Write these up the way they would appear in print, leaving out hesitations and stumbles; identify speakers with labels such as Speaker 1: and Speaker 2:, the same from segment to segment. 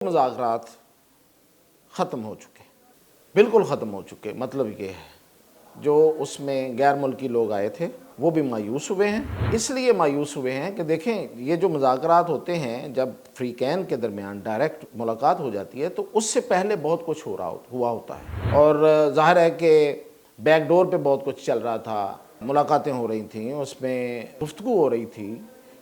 Speaker 1: مذاکرات ختم ہو چکے، بالکل ختم ہو چکے۔ مطلب یہ ہے جو اس میں غیر ملکی لوگ آئے تھے وہ بھی مایوس ہوئے ہیں۔ اس لیے مایوس ہوئے ہیں کہ دیکھیں یہ جو مذاکرات ہوتے ہیں جب فریقین کے درمیان ڈائریکٹ ملاقات ہو جاتی ہے تو اس سے پہلے بہت کچھ ہوا ہوتا ہے، اور ظاہر ہے کہ بیک ڈور پہ بہت کچھ چل رہا تھا، ملاقاتیں ہو رہی تھیں، اس میں گفتگو ہو رہی تھی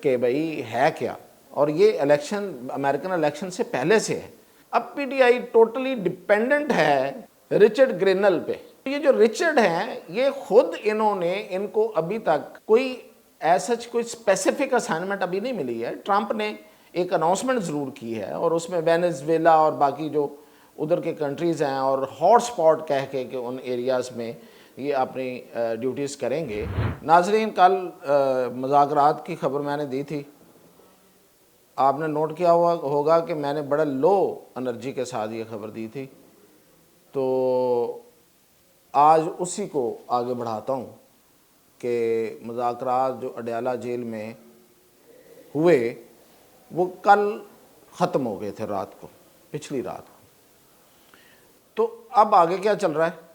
Speaker 1: کہ بھئی ہے کیا، اور یہ الیکشن امریکن الیکشن سے پہلے سے ہے۔ اب P T I totally dependent ہے رچرڈ گرینل پہ۔ یہ جو رچرڈ ہیں یہ خود انہوں نے ان کو ابھی تک کوئی کوئی اسپیسیفک اسائنمنٹ ابھی نہیں ملی ہے۔ ٹرمپ نے ایک اناؤنسمنٹ ضرور کی ہے اور اس میں وینزویلا اور باقی جو ادھر کے کنٹریز ہیں اور ہاٹ سپاٹ کہہ کے کہ ان ایریاز میں یہ اپنی ڈیوٹیز کریں گے۔ ناظرین، کل مذاکرات کی خبر میں نے دی تھی، آپ نے نوٹ کیا ہوگا کہ میں نے بڑا لو انرجی کے ساتھ یہ خبر دی تھی، تو آج اسی کو آگے بڑھاتا ہوں کہ مذاکرات جو اڈیالہ جیل میں ہوئے وہ کل ختم ہو گئے تھے، رات کو، پچھلی رات کو۔ تو اب آگے کیا چل رہا ہے،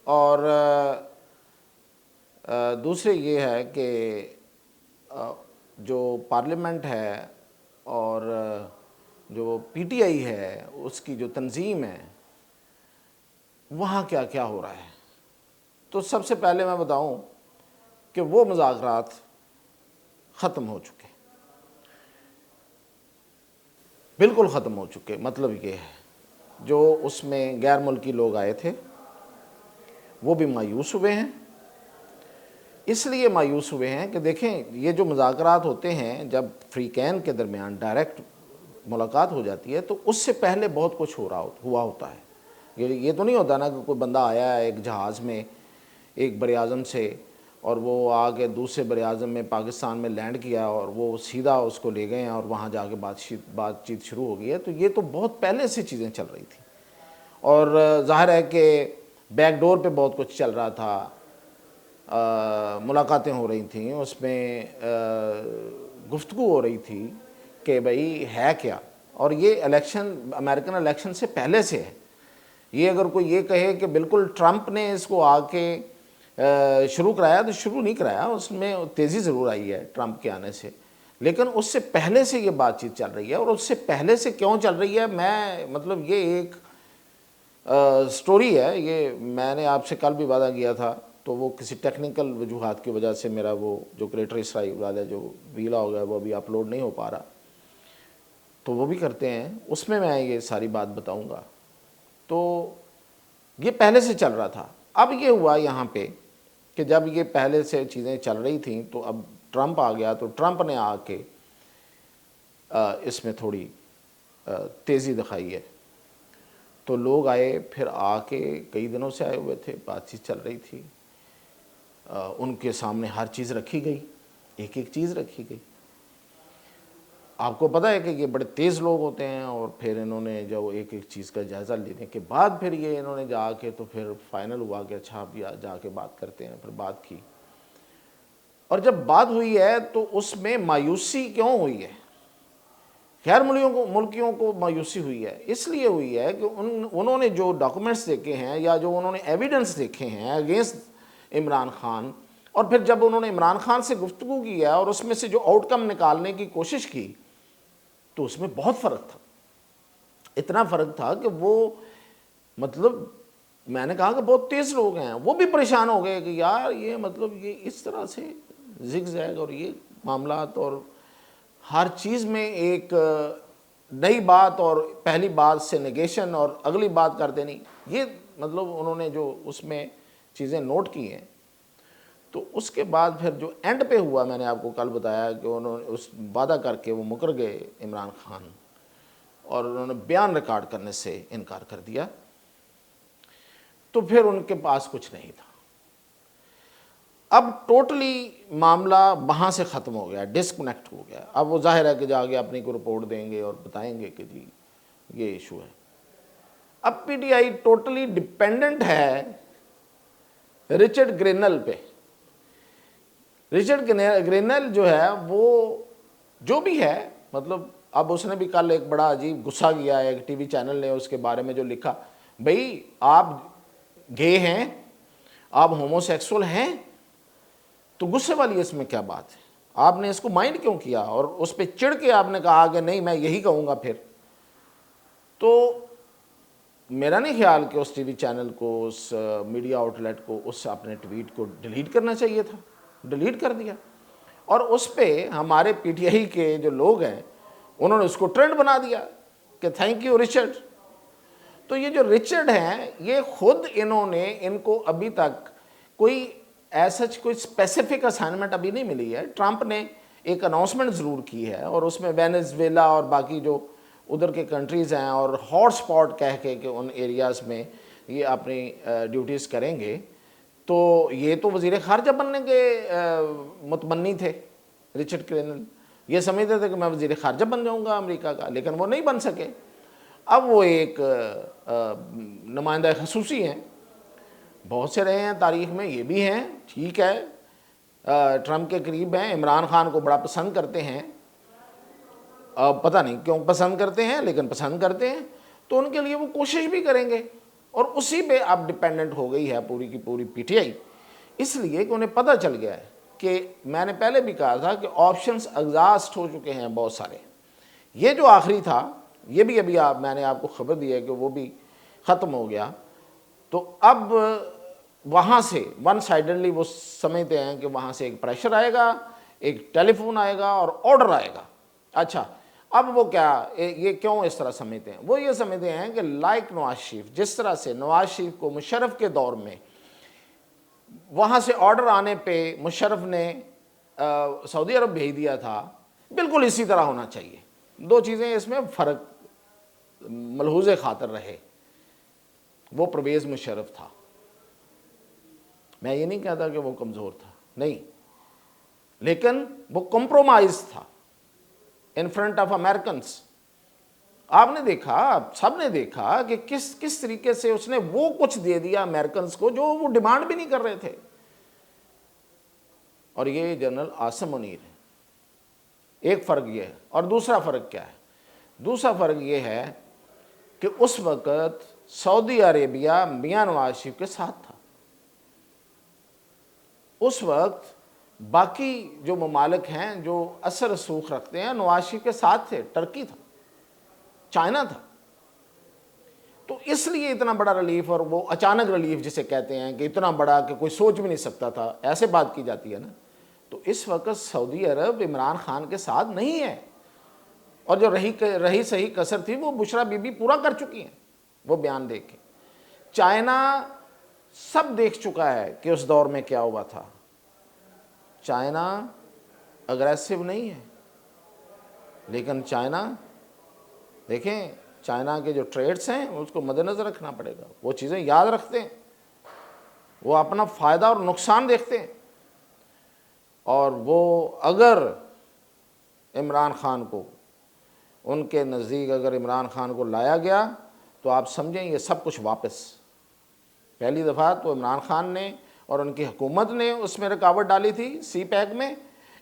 Speaker 1: اور دوسرے یہ ہے کہ جو پارلیمنٹ ہے اور جو پی ٹی آئی ہے اس کی جو تنظیم ہے وہاں کیا کیا ہو رہا ہے۔ تو سب سے پہلے میں بتاؤں کہ وہ مذاکرات ختم ہو چکے، بالکل ختم ہو چکے۔ مطلب یہ ہے جو اس میں غیر ملکی لوگ آئے تھے وہ بھی مایوس ہوئے ہیں۔ اس لیے مایوس ہوئے ہیں کہ دیکھیں یہ جو مذاکرات ہوتے ہیں جب فریقین کے درمیان ڈائریکٹ ملاقات ہو جاتی ہے تو اس سے پہلے بہت کچھ ہوا ہوتا ہے۔ یہ تو نہیں ہوتا نا کہ کوئی بندہ آیا ہے ایک جہاز میں ایک بر اعظم سے، اور وہ آ کے دوسرے بر اعظم میں پاکستان میں لینڈ کیا اور وہ سیدھا اس کو لے گئے ہیں اور وہاں جا کے بات چیت شروع ہو گئی ہے۔ تو یہ تو بہت پہلے سے چیزیں چل رہی تھیں، اور ظاہر ہے کہ بیک ڈور پہ بہت کچھ چل رہا تھا، ملاقاتیں ہو رہی تھیں، اس میں گفتگو ہو رہی تھی کہ بھئی ہے کیا، اور یہ الیکشن امریکن الیکشن سے پہلے سے ہے۔ یہ اگر کوئی یہ کہے کہ بالکل ٹرمپ نے اس کو آ کے شروع کرایا تو شروع نہیں کرایا، اس میں تیزی ضرور آئی ہے ٹرمپ کے آنے سے، لیکن اس سے پہلے سے یہ بات چیت چل رہی ہے۔ اور اس سے پہلے سے کیوں چل رہی ہے، میں مطلب یہ ایک سٹوری ہے، یہ میں نے آپ سے کل بھی وعدہ کیا تھا، تو وہ کسی ٹیکنیکل وجوہات کی وجہ سے میرا وہ جو گریٹر اسرائیل والا جو ویلا ہو گیا وہ ابھی اپلوڈ نہیں ہو پا رہا، تو وہ بھی کرتے ہیں، اس میں یہ ساری بات بتاؤں گا۔ تو یہ پہلے سے چل رہا تھا۔ اب یہ ہوا یہاں پہ کہ جب یہ پہلے سے چیزیں چل رہی تھیں تو اب ٹرمپ آ گیا، تو ٹرمپ نے آ کے اس میں تھوڑی تیزی دکھائی ہے۔ تو لوگ آئے، پھر آ کے کئی دنوں سے آئے ہوئے تھے، بات چیت چل رہی تھی، ان کے سامنے ہر چیز رکھی گئی، ایک ایک چیز رکھی گئی۔ آپ کو پتہ ہے کہ یہ بڑے تیز لوگ ہوتے ہیں، اور پھر انہوں نے جو ایک ایک چیز کا جائزہ لینے کے بعد پھر یہ انہوں نے جا کے تو پھر فائنل ہوا کہ اچھا اب جا کے بات کرتے ہیں، پھر بات کی۔ اور جب بات ہوئی ہے تو اس میں مایوسی کیوں ہوئی ہے، غیر ملکیوں کو مایوسی ہوئی ہے، اس لیے ہوئی ہے کہ انہوں نے جو ڈاکومنٹس دیکھے ہیں یا جو انہوں نے ایویڈنس دیکھے ہیں اگینسٹ عمران خان، اور پھر جب انہوں نے عمران خان سے گفتگو کی ہے اور اس میں سے جو آؤٹ کم نکالنے کی کوشش کی تو اس میں بہت فرق تھا۔ اتنا فرق تھا کہ وہ مطلب میں نے کہا کہ بہت تیز لوگ ہیں، وہ بھی پریشان ہو گئے کہ یار یہ مطلب یہ اس طرح سے زگ زیگ اور یہ معاملات، اور ہر چیز میں ایک نئی بات اور پہلی بات سے نیگیشن اور اگلی بات کر دینی، یہ مطلب انہوں نے جو اس میں چیزیں نوٹ کی ہیں۔ تو اس کے بعد پھر جو اینڈ پہ ہوا، میں نے آپ کو کل بتایا کہ انہوں نے اس وعدہ کر کے وہ مکر گئے عمران خان، اور انہوں نے بیان ریکارڈ کرنے سے انکار کر دیا، تو پھر ان کے پاس کچھ نہیں تھا۔ اب ٹوٹلی معاملہ وہاں سے ختم ہو گیا، ڈسکنیکٹ ہو گیا۔ اب وہ ظاہر ہے کہ جا کے اپنی کو رپورٹ دیں گے اور بتائیں گے کہ جی یہ ایشو ہے۔ اب P T I totally dependent ہے رچرڈ گرینل پہ۔ رچرڈ گرینل جو ہے وہ جو بھی ہے، مطلب اب اس نے بھی کل ایک بڑا عجیب غصہ کیا ہے، ایک ٹی وی چینل نے اس کے بارے میں جو لکھا، بھئی آپ گے ہیں، آپ ہومو سیکسول ہیں، تو غصے والی اس میں کیا بات ہے؟ آپ نے اس کو مائنڈ کیوں کیا اور اس پہ چڑھ کے آپ نے کہا کہ نہیں میں یہی کہوں گا پھر؟ تو میرا نہیں خیال کہ اس ٹی وی چینل کو، اس میڈیا آؤٹ لیٹ کو اس اپنے ٹویٹ کو ڈیلیٹ کرنا چاہیے تھا، ڈیلیٹ کر دیا، اور اس پہ ہمارے پی ٹی آئی کے جو لوگ ہیں انہوں نے اس کو ٹرینڈ بنا دیا کہ تھینک یو رچرڈ۔ تو یہ جو رچرڈ ہیں یہ خود انہوں نے، ان کو ابھی تک کوئی ایسا کوئی اسپیسیفک اسائنمنٹ ابھی نہیں ملی ہے۔ ٹرمپ نے ایک اناؤنسمنٹ ضرور کی ہے، اور اس میں وینزویلا اور باقی جو ادھر کے کنٹریز ہیں اور ہاٹ سپاٹ کہہ کے کہ ان ایریاز میں یہ اپنی ڈیوٹیز کریں گے، تو یہ تو وزیر خارجہ بننے کے متمنی تھے رچرڈ کرینل، یہ سمجھتے تھے کہ میں وزیر خارجہ بن جاؤں گا امریکہ کا، لیکن وہ نہیں بن سکے۔ اب وہ ایک نمائندہ خصوصی ہیں، بہت سے رہے ہیں تاریخ میں، یہ بھی ہیں، ٹھیک ہے، ٹرمپ کے قریب ہیں، عمران خان کو بڑا پسند کرتے ہیں، پتہ نہیں کیوں پسند کرتے ہیں لیکن پسند کرتے ہیں، تو ان کے لیے وہ کوشش بھی کریں گے، اور اسی پہ اب ڈپینڈنٹ ہو گئی ہے پوری کی پوری پی ٹی آئی، اس لیے کہ انہیں پتہ چل گیا ہے کہ میں نے پہلے بھی کہا تھا کہ آپشنز ایگزاسٹ ہو چکے ہیں بہت سارے۔ یہ جو آخری تھا، یہ بھی ابھی میں نے آپ کو خبر دی ہے کہ وہ بھی ختم ہو گیا، تو اب وہاں سے ون سائیڈلی وہ سمجھتے ہیں کہ وہاں سے ایک پریشر آئے گا، ایک ٹیلی فون آئے گا اور آرڈر آئے گا۔ اچھا، اب وہ کیا، یہ کیوں اس طرح سمجھتے ہیں؟ وہ یہ سمجھتے ہیں کہ لائک نواز شریف، جس طرح سے نواز شریف کو مشرف کے دور میں وہاں سے آرڈر آنے پہ مشرف نے سعودی عرب بھیج دیا تھا، بالکل اسی طرح ہونا چاہیے۔ دو چیزیں اس میں فرق ملحوظ خاطر رہے، وہ پرویز مشرف تھا، میں یہ نہیں کہتا کہ وہ کمزور تھا، نہیں، لیکن وہ کمپرومائز تھا ان فرنٹ آف امریکنز۔ آپ نے دیکھا، سب نے دیکھا کہ کس طریقے سے اس نے وہ کچھ دے دیا امریکنز کو جو وہ ڈیمانڈ بھی نہیں کر رہے تھے۔ اور یہ جنرل عاصم منیر ہے۔ ایک فرق یہ ہے، اور دوسرا فرق کیا ہے؟ دوسرا فرق یہ ہے کہ اس وقت سعودی عربیہ میاں نواز شریف کے ساتھ تھا، اس وقت باقی جو ممالک ہیں جو اثر رسوخ رکھتے ہیں نواز شریف کے ساتھ تھے، ٹرکی تھا، چائنا تھا، تو اس لیے اتنا بڑا ریلیف، اور وہ اچانک ریلیف جسے کہتے ہیں کہ اتنا بڑا کہ کوئی سوچ بھی نہیں سکتا تھا، ایسے بات کی جاتی ہے نا، تو اس وقت سعودی عرب عمران خان کے ساتھ نہیں ہے، اور جو رہی صحیح کسر تھی وہ بشرا بی بی پورا کر چکی ہیں وہ بیان دے کے۔ چائنا سب دیکھ چکا ہے کہ اس دور میں کیا ہوا تھا، چائنا اگریسو نہیں ہے، لیکن چائنا دیکھیں، چائنا کے جو ٹریڈس ہیں اس کو مد نظر رکھنا پڑے گا، وہ چیزیں یاد رکھتے ہیں، وہ اپنا فائدہ اور نقصان دیکھتے ہیں، اور وہ اگر عمران خان کو، ان کے نزدیک اگر عمران خان کو لایا گیا تو آپ سمجھیں یہ سب کچھ واپس۔ پہلی دفعہ تو عمران خان نے اور ان کی حکومت نے اس میں رکاوٹ ڈالی تھی سی پیک میں،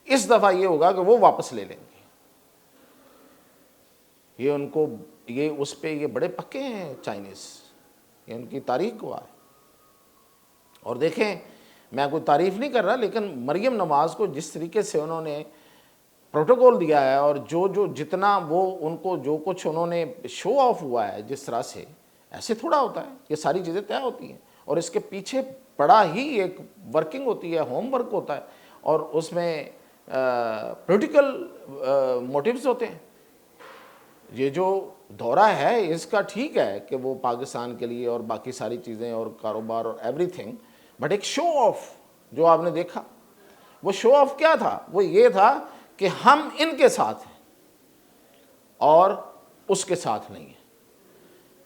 Speaker 1: اس دفعہ یہ ہوگا کہ وہ واپس لے لیں گے۔ یہ ان کو، یہ اس پہ یہ بڑے پکے ہیں چائنیز، یہ ان کی تاریخ گواہ ہے۔ اور دیکھیں، میں کوئی تعریف نہیں کر رہا، لیکن مریم نواز کو جس طریقے سے انہوں نے پروٹوکول دیا ہے، اور جتنا وہ ان کو جو کچھ انہوں نے شو آف ہوا ہے جس طرح سے، ایسے تھوڑا ہوتا ہے، یہ ساری چیزیں طے ہوتی ہیں، اور اس کے پیچھے بڑا ہی ایک ورکنگ ہوتی ہے، ہوم ورک ہوتا ہے، اور اس میں پولیٹیکل موٹیوز ہوتے ہیں۔ یہ جو دورہ ہے اس کا ٹھیک ہے کہ وہ پاکستان کے لیے اور باقی ساری چیزیں اور کاروبار اور ایوری تھنگ، بٹ ایک شو آف جو آپ نے دیکھا، وہ شو آف کیا تھا؟ وہ یہ تھا کہ ہم ان کے ساتھ ہیں اور اس کے ساتھ نہیں ہیں،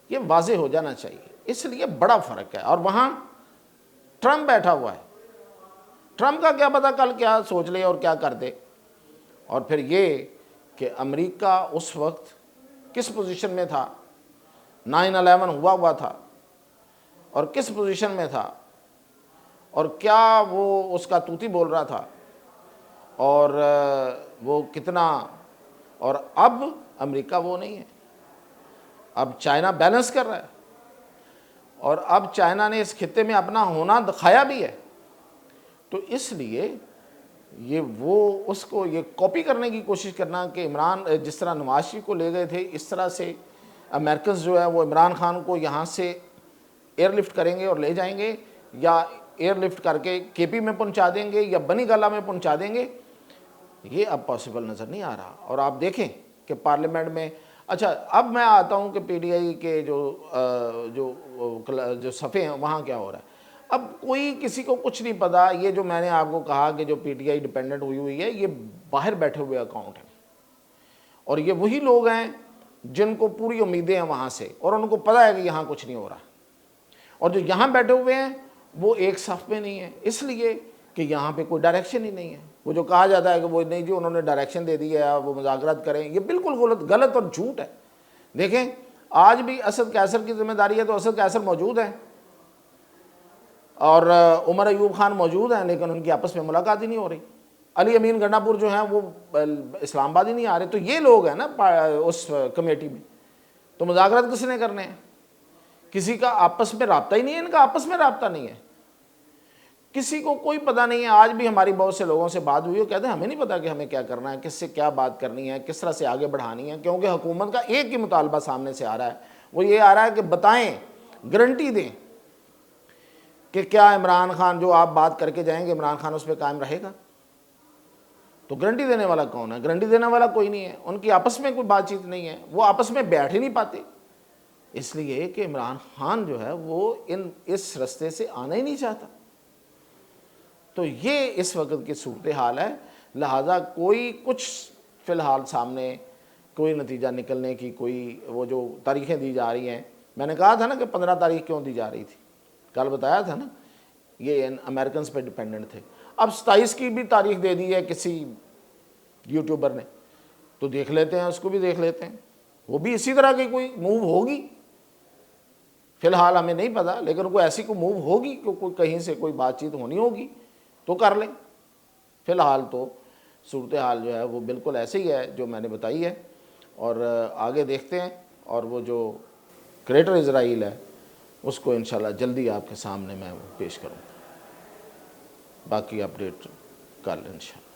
Speaker 1: یہ واضح ہو جانا چاہیے، اس لیے بڑا فرق ہے۔ اور وہاں ٹرمپ بیٹھا ہوا ہے، ٹرمپ کا کیا پتہ کل کیا سوچ لے اور کیا کر دے۔ اور پھر یہ کہ امریکہ اس وقت کس پوزیشن میں تھا، 9/11 ہوا تھا، اور کس پوزیشن میں تھا، اور کیا وہ اس کا توتی بول رہا تھا، اور وہ کتنا، اور اب امریکہ وہ نہیں ہے. اب چائنا بیلنس کر رہا ہے اور اب چائنا نے اس خطے میں اپنا ہونا دکھایا بھی ہے. تو اس لیے یہ وہ اس کو یہ کاپی کرنے کی کوشش کرنا کہ عمران جس طرح نواز شریف کو لے گئے تھے اس طرح سے امریکنز جو ہے وہ عمران خان کو یہاں سے ایئر لفٹ کریں گے اور لے جائیں گے, یا ایئر لفٹ کر کے کے پی میں پہنچا دیں گے یا بنی گالہ میں پہنچا دیں گے, یہ اب پاسبل نظر نہیں آ رہا. اور آپ دیکھیں کہ پارلیمنٹ میں, اچھا اب میں آتا ہوں کہ پی ٹی آئی کے جو صفحے ہیں وہاں کیا ہو رہا ہے. اب کوئی کسی کو کچھ نہیں پتا. یہ جو میں نے آپ کو کہا کہ جو پی ٹی آئی ڈیپینڈنٹ ہوئی ہے, یہ باہر بیٹھے ہوئے اکاؤنٹ ہیں, اور یہ وہی لوگ ہیں جن کو پوری امیدیں ہیں وہاں سے, اور ان کو پتہ ہے کہ یہاں کچھ نہیں ہو رہا. اور جو یہاں بیٹھے ہوئے ہیں وہ ایک صف میں نہیں ہے, اس لیے کہ یہاں پہ کوئی ڈائریکشن ہی نہیں ہے. وہ جو کہا جاتا ہے کہ وہ نہیں جی انہوں نے ڈائریکشن دے دی ہے, وہ مذاکرات کریں, یہ بالکل غلط اور جھوٹ ہے. دیکھیں آج بھی اسد قیصر کی ذمہ داری ہے تو اسد قیصر موجود ہیں اور عمر ایوب خان موجود ہیں, لیکن ان کی آپس میں ملاقات ہی نہیں ہو رہی. علی امین گنڈا پور جو ہیں وہ اسلام آباد ہی نہیں آ رہے. تو یہ لوگ ہیں نا اس کمیٹی میں, تو مذاکرات کس نے کرنے ہیں؟ کسی کا آپس میں رابطہ ہی نہیں ہے, ان کا آپس میں رابطہ نہیں ہے, کسی کو کوئی پتہ نہیں ہے. آج بھی ہماری بہت سے لوگوں سے بات ہوئی, وہ کہتے ہیں ہمیں نہیں پتہ کہ ہمیں کیا کرنا ہے, کس سے کیا بات کرنی ہے, کس طرح سے آگے بڑھانی ہے, کیونکہ حکومت کا ایک ہی مطالبہ سامنے سے آ رہا ہے, وہ یہ آ رہا ہے کہ بتائیں, گارنٹی دیں کہ کیا عمران خان جو آپ بات کر کے جائیں گے عمران خان اس پہ قائم رہے گا. تو گارنٹی دینے والا کون ہے؟ گارنٹی دینے والا کوئی نہیں ہے. ان کی آپس میں کوئی بات چیت نہیں ہے, وہ آپس میں بیٹھ ہی نہیں پاتے, اس لیے کہ عمران خان جو ہے وہ اس رستے سے آنا ہی نہیں چاہتا. تو یہ اس وقت کی صورتحال ہے. لہٰذا کوئی کچھ فی الحال سامنے کوئی نتیجہ نکلنے کی کوئی وہ جو تاریخیں دی جا رہی ہیں, میں نے کہا تھا نا کہ 15 تاریخ کیوں دی جا رہی تھی, کل بتایا تھا نا, یہ امریکنز پہ ڈیپینڈنٹ تھے. اب 27 کی بھی تاریخ دے دی ہے کسی یوٹیوبر نے, تو دیکھ لیتے ہیں, اس کو بھی دیکھ لیتے ہیں, وہ بھی اسی طرح کی کوئی موو ہوگی. فی الحال ہمیں نہیں پتا, لیکن کوئی ایسی کوئی موو ہوگی کہ کوئی کہیں سے کوئی بات چیت ہونی ہوگی تو کر لیں. فی الحال تو صورتحال جو ہے وہ بالکل ایسے ہی ہے جو میں نے بتائی ہے, اور آگے دیکھتے ہیں. اور وہ جو گریٹر اسرائیل ہے اس کو انشاءاللہ جلدی آپ کے سامنے میں وہ پیش کروں گا. باقی اپڈیٹ کل انشاءاللہ.